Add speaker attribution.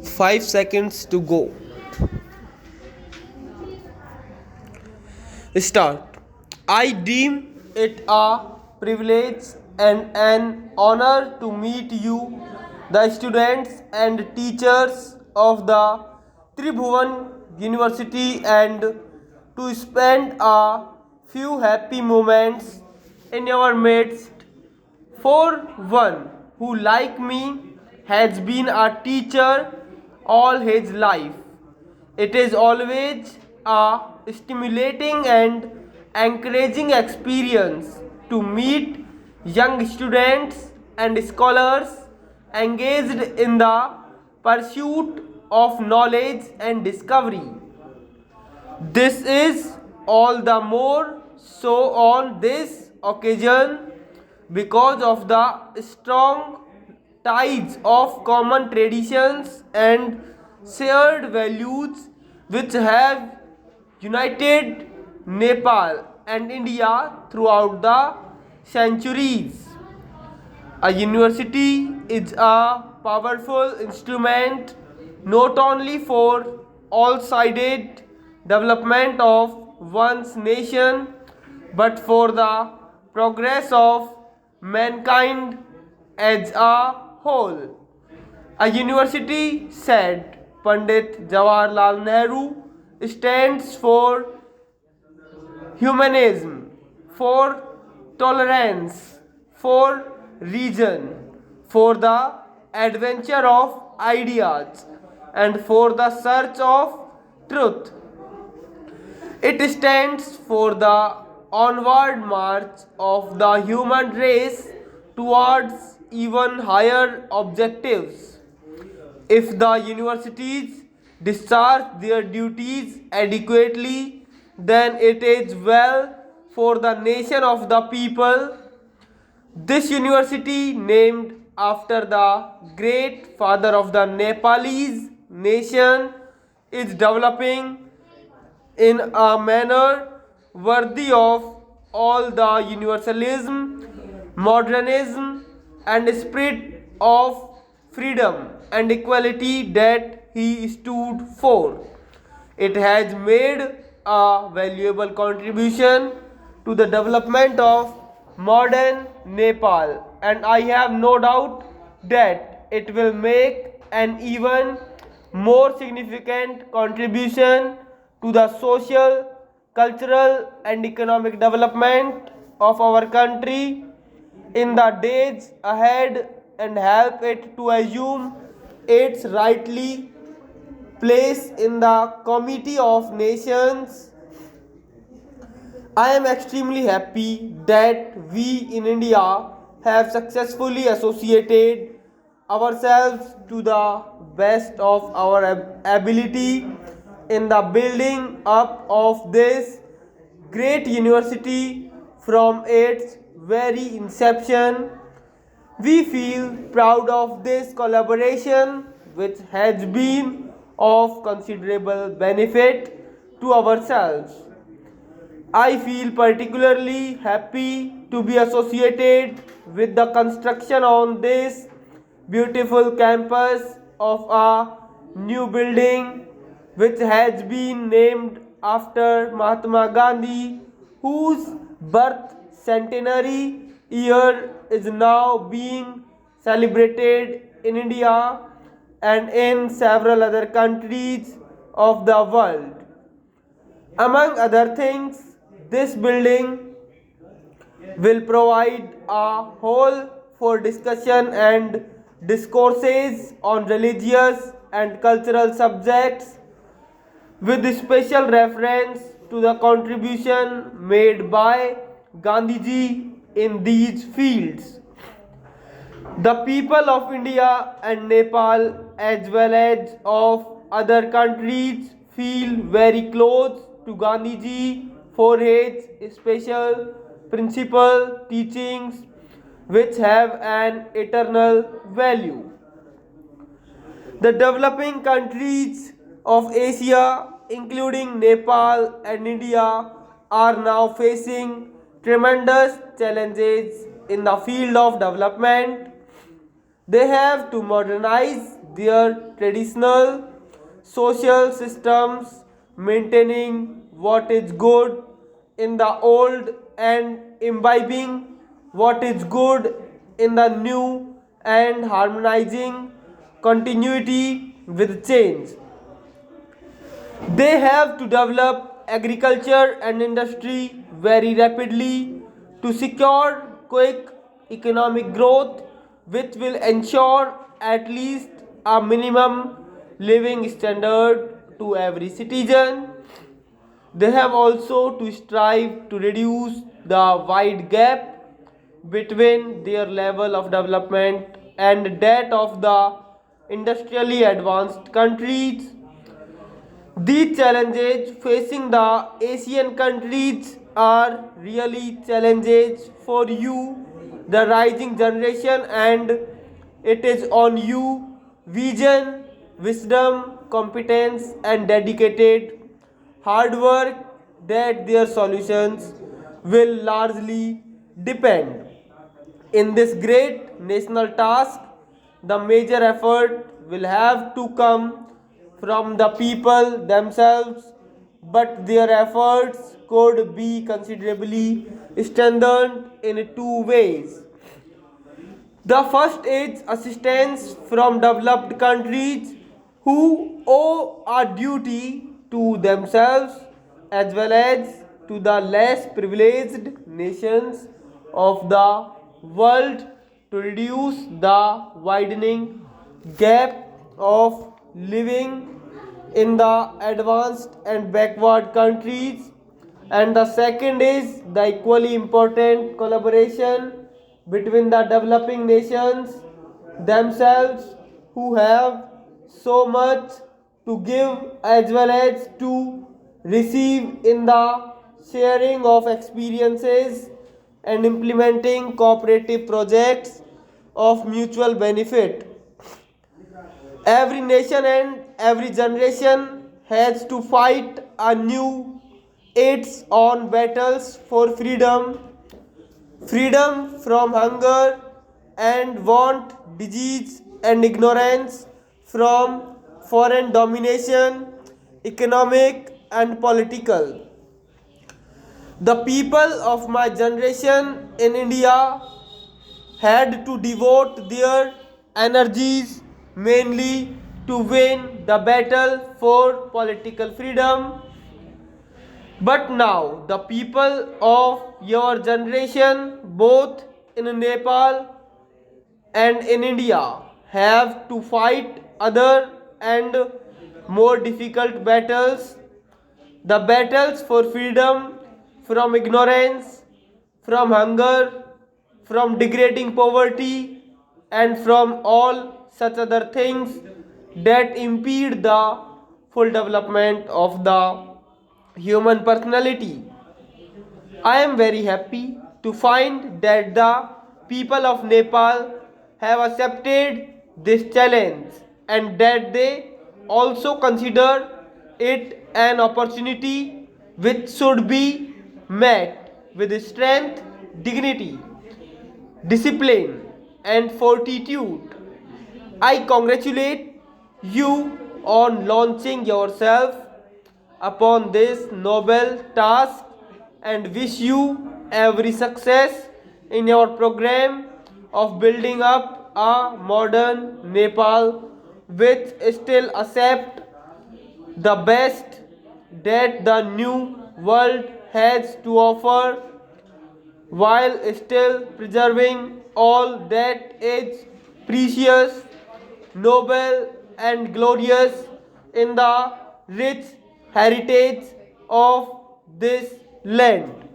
Speaker 1: 5 seconds to go. Start. I deem it a privilege and an honor to meet you, the students and teachers of the Tribhuvan University, and to spend a few happy moments in your midst. For one who, like me, has been a teacher all his life, it is always a stimulating and encouraging experience to meet young students and scholars engaged in the pursuit of knowledge and discovery. This is all the more so on this occasion because of the strong ties of common traditions and shared values which have united Nepal and India throughout the centuries. A university is a powerful instrument not only for all sided development of one's nation but for the progress of mankind as a whole. A university, said Pandit Jawaharlal Nehru, stands for humanism, for tolerance, for reason, for the adventure of ideas, and for the search of truth. It stands for the onward march of the human race towards even higher objectives. If the universities discharge their duties adequately, then it is well for the nation of the people. This university, named after the great father of the Nepalese nation, is developing in a manner worthy of all the universalism, modernism, and spirit of freedom and equality that he stood for. It has made a valuable contribution to the development of modern Nepal, and I have no doubt that it will make an even more significant contribution to the social, cultural, and economic development of our country in the days ahead and help it to assume its rightly place in the Committee of Nations. I am extremely happy that we in India have successfully associated ourselves to the best of our ability in the building up of this great university from its very inception. We feel proud of this collaboration, which has been of considerable benefit to ourselves. I feel particularly happy to be associated with the construction on this beautiful campus of a new building which has been named after Mahatma Gandhi, whose birth centenary year is now being celebrated in India and in several other countries of the world. Among other things, this building will provide a hall for discussion and discourses on religious and cultural subjects with special reference to the contribution made by Gandhiji in these fields. The people of India and Nepal, as well as of other countries, feel very close to Gandhiji for his special principle teachings which have an eternal value. The developing countries of Asia, including Nepal and India, are now facing tremendous challenges in the field of development. They have to modernize their traditional social systems, maintaining what is good in the old and imbibing what is good in the new and harmonizing continuity with change. They have to develop agriculture and industry very rapidly to secure quick economic growth, which will ensure at least a minimum living standard to every citizen. They have also to strive to reduce the wide gap between their level of development and that of the industrially advanced countries. These challenges facing the Asian countries are really challenges for you, the rising generation, and it is on you vision, wisdom, competence, and dedicated hard work that their solutions will largely depend. In this great national task, the major effort will have to come from the people themselves, but their efforts could be considerably strengthened in two ways. The first is assistance from developed countries who owe a duty to themselves as well as to the less privileged nations of the world to reduce the widening gap of living in the advanced and backward countries. And the second is the equally important collaboration between the developing nations themselves who have so much to give as well as to receive in the sharing of experiences and implementing cooperative projects of mutual benefit. Every nation and every generation has to fight anew its own battles for freedom, freedom from hunger and want, disease and ignorance, from foreign domination, economic and political. The people of my generation in India had to devote their energies mainly to win the battle for political freedom. But now, the people of your generation, both in Nepal and in India, have to fight other and more difficult battles, the battles for freedom from ignorance, from hunger, from degrading poverty, and from all such other things that impede the full development of the human personality. I am very happy to find that the people of Nepal have accepted this challenge and that they also consider it an opportunity which should be met with strength, dignity, discipline, and fortitude. I congratulate you on launching yourself upon this noble task and wish you every success in your program of building up a modern Nepal which still accept the best that the new world has to offer while still preserving all that is precious, noble, and glorious in the rich heritage of this land.